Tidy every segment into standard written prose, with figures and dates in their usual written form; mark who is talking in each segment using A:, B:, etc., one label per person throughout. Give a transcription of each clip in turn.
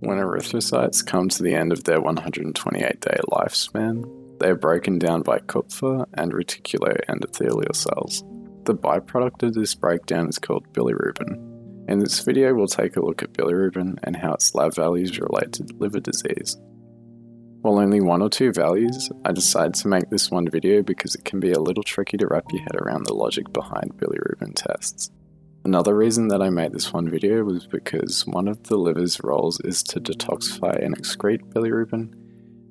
A: When erythrocytes come to the end of their 128-day lifespan, they are broken down by Kupffer and reticuloendothelial cells. The byproduct of this breakdown is called bilirubin. In this video, we'll take a look at bilirubin and how its lab values relate to liver disease. While only one or two values, I decided to make this one video because it can be a little tricky to wrap your head around the logic behind bilirubin tests. Another reason that I made this one video was because one of the liver's roles is to detoxify and excrete bilirubin,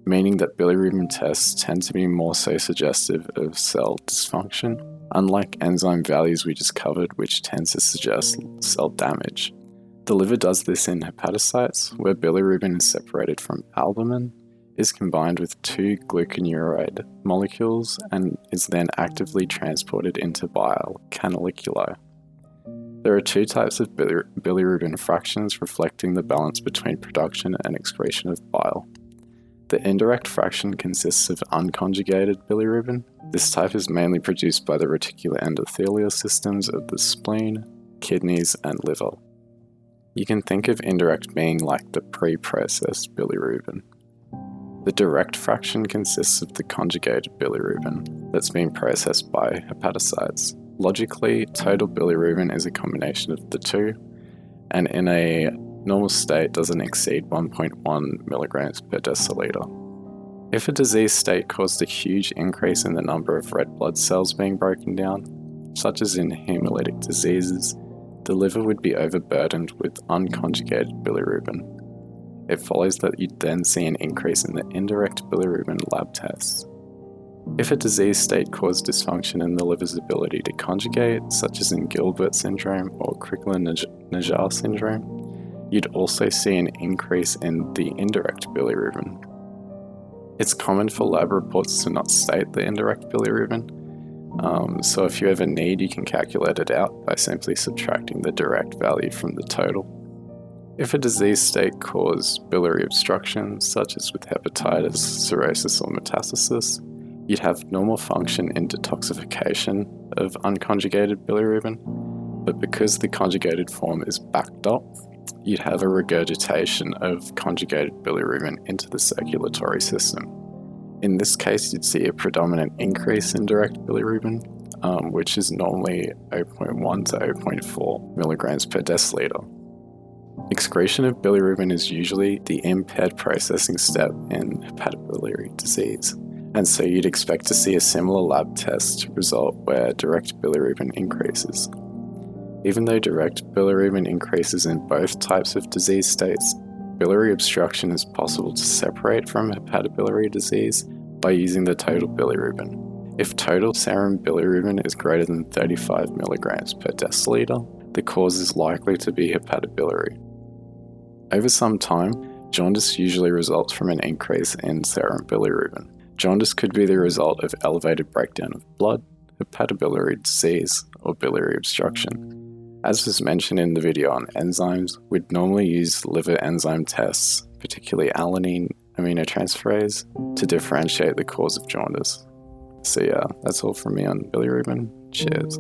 A: meaning that bilirubin tests tend to be more so suggestive of cell dysfunction, unlike enzyme values we just covered, which tends to suggest cell damage. The liver does this in hepatocytes, where bilirubin is separated from albumin, is combined with two gluconeuride molecules, and is then actively transported into bile canaliculi. There are two types of bilirubin fractions reflecting the balance between production and excretion of bile. The indirect fraction consists of unconjugated bilirubin. This type is mainly produced by the reticuloendothelial systems of the spleen, kidneys, and liver. You can think of indirect being like the pre-processed bilirubin. The direct fraction consists of the conjugated bilirubin that's being processed by hepatocytes. Logically, total bilirubin is a combination of the two, and in a normal state doesn't exceed 1.1 milligrams per deciliter. If a disease state caused a huge increase in the number of red blood cells being broken down, such as in hemolytic diseases, the liver would be overburdened with unconjugated bilirubin. It follows that you'd then see an increase in the indirect bilirubin lab tests. If a disease state caused dysfunction in the liver's ability to conjugate, such as in Gilbert syndrome or Crigler-Najjar syndrome, you'd also see an increase in the indirect bilirubin. It's common for lab reports to not state the indirect bilirubin, so if you ever need, you can calculate it out by simply subtracting the direct value from the total. If a disease state caused biliary obstruction, such as with hepatitis, cirrhosis, or metastasis, you'd have normal function in detoxification of unconjugated bilirubin, but because the conjugated form is backed up, you'd have a regurgitation of conjugated bilirubin into the circulatory system. In this case, you'd see a predominant increase in direct bilirubin, which is normally 0.1 to 0.4 milligrams per deciliter. Excretion of bilirubin is usually the impaired processing step in hepatobiliary disease, and so you'd expect to see a similar lab test result where direct bilirubin increases. Even though direct bilirubin increases in both types of disease states, biliary obstruction is possible to separate from hepatobiliary disease by using the total bilirubin. If total serum bilirubin is greater than 35 milligrams per deciliter, the cause is likely to be hepatobiliary. Over some time, jaundice usually results from an increase in serum bilirubin. Jaundice could be the result of elevated breakdown of blood, hepatobiliary disease, or biliary obstruction. As was mentioned in the video on enzymes, we'd normally use liver enzyme tests, particularly alanine aminotransferase, to differentiate the cause of jaundice. So yeah, that's all from me on bilirubin. Cheers.